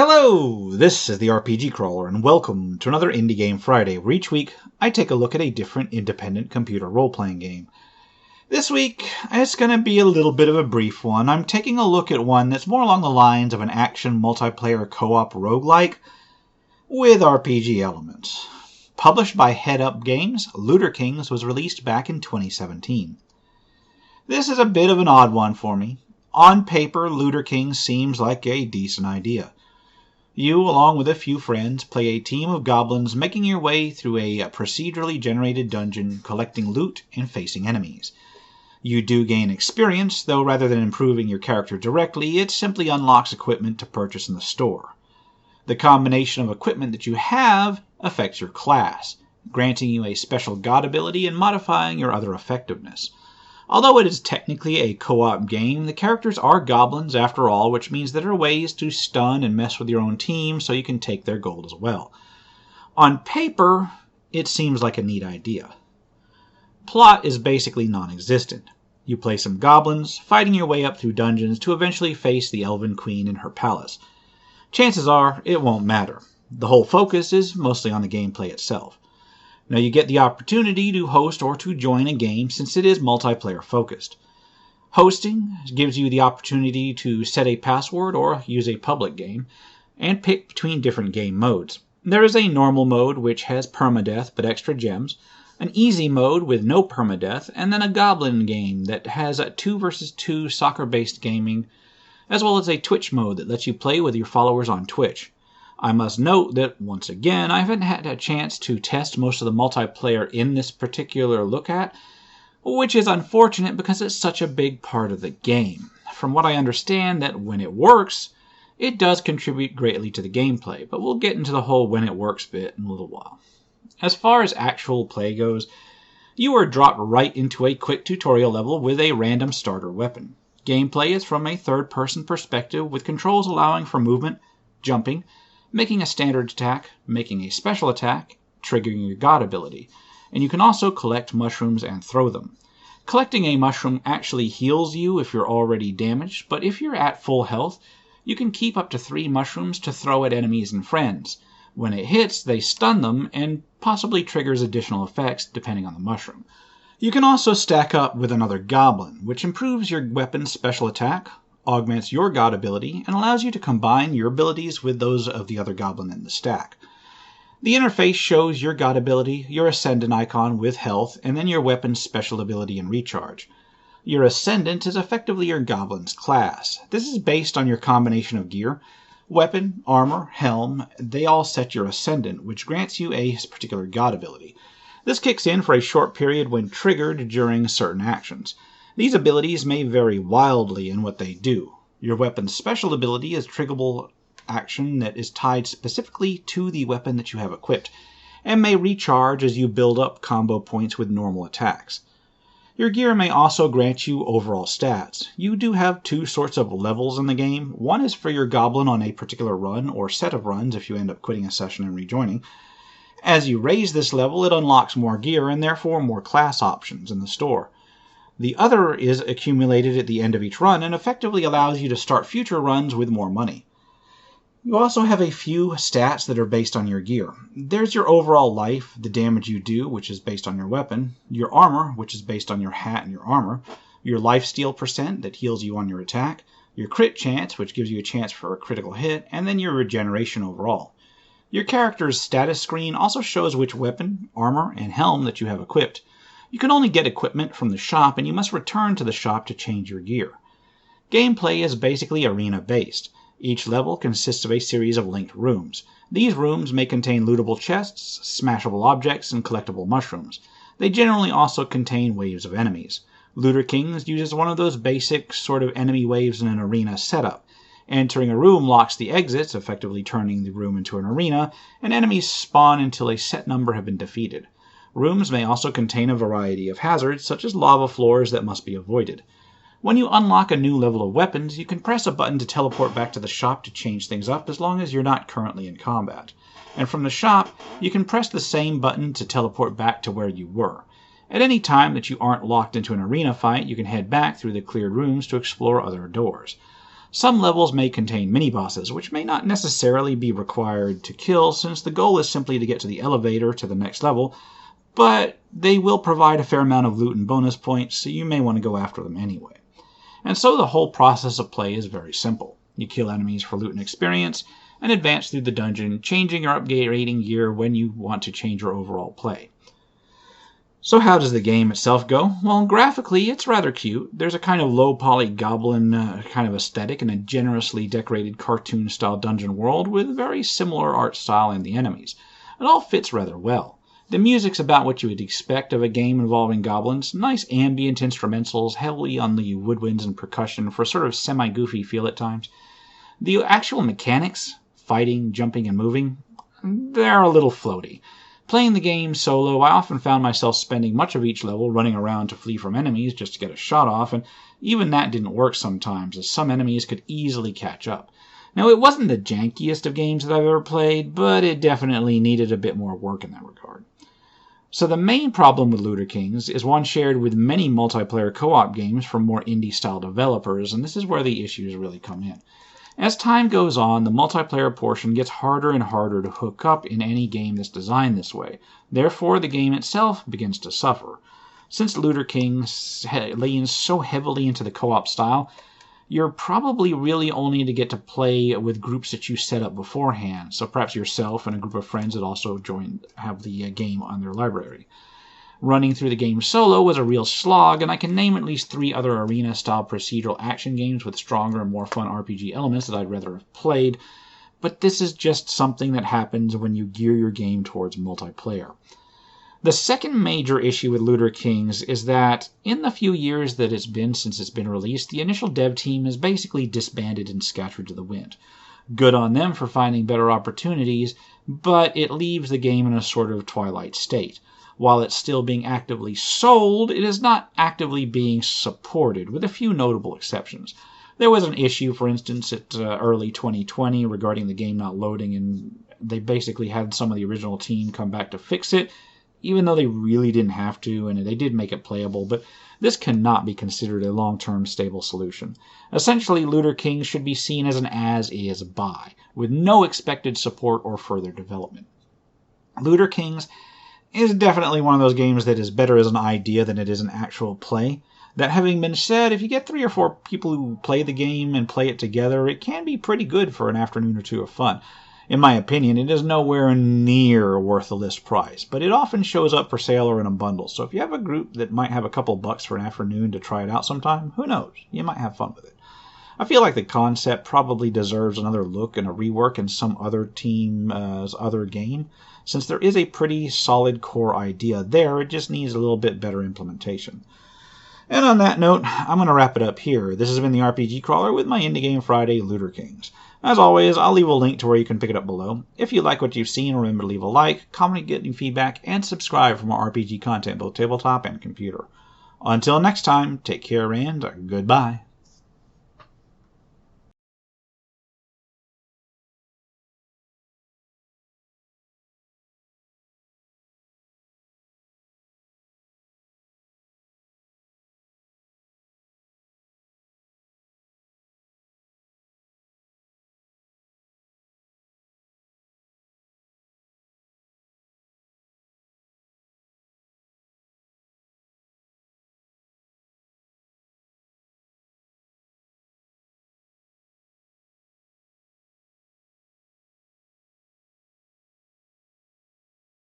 Hello, this is the RPG Crawler, and welcome to another Indie Game Friday, where each week I take a look at a different independent computer role-playing game. This week, it's going to be a little bit of a brief one. I'm taking a look at one that's more along the lines of an action multiplayer co-op roguelike with RPG elements. Published by Head Up Games, Looterkings was released back in 2017. This is a bit of an odd one for me. On paper, Looterkings seems like a decent idea. You, along with a few friends, play a team of goblins making your way through a procedurally generated dungeon, collecting loot and facing enemies. You do gain experience, though rather than improving your character directly, it simply unlocks equipment to purchase in the store. The combination of equipment that you have affects your class, granting you a special god ability and modifying your other effectiveness. Although it is technically a co-op game, the characters are goblins after all, which means there are ways to stun and mess with your own team so you can take their gold as well. On paper, it seems like a neat idea. Plot is basically non-existent. You play some goblins, fighting your way up through dungeons to eventually face the Elven Queen in her palace. Chances are, it won't matter. The whole focus is mostly on the gameplay itself. Now you get the opportunity to host or to join a game since it is multiplayer focused. Hosting gives you the opportunity to set a password or use a public game and pick between different game modes. There is a normal mode which has permadeath but extra gems, an easy mode with no permadeath, and then a goblin game that has a 2 versus 2 soccer-based gaming, as well as a Twitch mode that lets you play with your followers on Twitch. I must note that, once again, I haven't had a chance to test most of the multiplayer in this particular look at, which is unfortunate because it's such a big part of the game. From what I understand, that when it works, it does contribute greatly to the gameplay, but we'll get into the whole when it works bit in a little while. As far as actual play goes, you are dropped right into a quick tutorial level with a random starter weapon. Gameplay is from a third-person perspective with controls allowing for movement, jumping, making a standard attack, making a special attack, triggering your god ability, and you can also collect mushrooms and throw them. Collecting a mushroom actually heals you if you're already damaged, but if you're at full health, you can keep up to 3 mushrooms to throw at enemies and friends. When it hits, they stun them and possibly triggers additional effects depending on the mushroom. You can also stack up with another goblin, which improves your weapon's special attack, augments your god ability, and allows you to combine your abilities with those of the other goblin in the stack. The interface shows your god ability, your ascendant icon with health, and then your weapon's special ability and recharge. Your ascendant is effectively your goblin's class. This is based on your combination of gear. Weapon, armor, helm, they all set your ascendant, which grants you a particular god ability. This kicks in for a short period when triggered during certain actions. These abilities may vary wildly in what they do. Your weapon's special ability is a triggerable action that is tied specifically to the weapon that you have equipped, and may recharge as you build up combo points with normal attacks. Your gear may also grant you overall stats. You do have 2 sorts of levels in the game. One is for your goblin on a particular run or set of runs if you end up quitting a session and rejoining. As you raise this level, it unlocks more gear and therefore more class options in the store. The other is accumulated at the end of each run and effectively allows you to start future runs with more money. You also have a few stats that are based on your gear. There's your overall life, the damage you do, which is based on your weapon, your armor, which is based on your hat and your armor, your lifesteal percent that heals you on your attack, your crit chance, which gives you a chance for a critical hit, and then your regeneration overall. Your character's status screen also shows which weapon, armor, and helm that you have equipped. You can only get equipment from the shop, and you must return to the shop to change your gear. Gameplay is basically arena-based. Each level consists of a series of linked rooms. These rooms may contain lootable chests, smashable objects, and collectible mushrooms. They generally also contain waves of enemies. Looterkings uses one of those basic sort of enemy waves in an arena setup. Entering a room locks the exits, effectively turning the room into an arena, and enemies spawn until a set number have been defeated. Rooms may also contain a variety of hazards, such as lava floors that must be avoided. When you unlock a new level of weapons, you can press a button to teleport back to the shop to change things up as long as you're not currently in combat. And from the shop, you can press the same button to teleport back to where you were. At any time that you aren't locked into an arena fight, you can head back through the cleared rooms to explore other doors. Some levels may contain mini-bosses, which may not necessarily be required to kill, since the goal is simply to get to the elevator to the next level, but they will provide a fair amount of loot and bonus points, so you may want to go after them anyway. And so the whole process of play is very simple. You kill enemies for loot and experience, and advance through the dungeon, changing or upgrading gear when you want to change your overall play. So how does the game itself go? Well, graphically, it's rather cute. There's a kind of low-poly goblin kind of aesthetic and a generously decorated cartoon-style dungeon world with very similar art style in the enemies. It all fits rather well. The music's about what you would expect of a game involving goblins. Nice ambient instrumentals, heavily on the woodwinds and percussion for a sort of semi-goofy feel at times. The actual mechanics, fighting, jumping, and moving, they're a little floaty. Playing the game solo, I often found myself spending much of each level running around to flee from enemies just to get a shot off, and even that didn't work sometimes, as some enemies could easily catch up. Now, it wasn't the jankiest of games that I've ever played, but it definitely needed a bit more work in that regard. So the main problem with Looterkings is one shared with many multiplayer co-op games from more indie-style developers, and this is where the issues really come in. As time goes on, the multiplayer portion gets harder and harder to hook up in any game that's designed this way. Therefore, the game itself begins to suffer. Since Looterkings leans so heavily into the co-op style, you're probably really only to get to play with groups that you set up beforehand, so perhaps yourself and a group of friends that also have the game on their library. Running through the game solo was a real slog, and I can name at least 3 other arena-style procedural action games with stronger and more fun RPG elements that I'd rather have played, but this is just something that happens when you gear your game towards multiplayer. The second major issue with Looterkings is that, in the few years that it's been since it's been released, the initial dev team is basically disbanded and scattered to the wind. Good on them for finding better opportunities, but it leaves the game in a sort of twilight state. While it's still being actively sold, it is not actively being supported, with a few notable exceptions. There was an issue, for instance, at early 2020 regarding the game not loading, and they basically had some of the original team come back to fix it, even though they really didn't have to, and they did make it playable, but this cannot be considered a long-term stable solution. Essentially, Looterkings should be seen as an as-is buy, with no expected support or further development. Looterkings is definitely one of those games that is better as an idea than it is an actual play. That having been said, if you get 3 or 4 people who play the game and play it together, it can be pretty good for an afternoon or 2 of fun. In my opinion, it is nowhere near worth the list price, but it often shows up for sale or in a bundle, so if you have a group that might have a couple bucks for an afternoon to try it out sometime, who knows, you might have fun with it. I feel like the concept probably deserves another look and a rework in some other team's other game. Since there is a pretty solid core idea there, it just needs a little bit better implementation. And on that note, I'm going to wrap it up here. This has been the RPG Crawler with my Indie Game Friday Looterkings. As always, I'll leave a link to where you can pick it up below. If you like what you've seen, remember to leave a like, comment, get any feedback, and subscribe for more RPG content, both tabletop and computer. Until next time, take care and goodbye.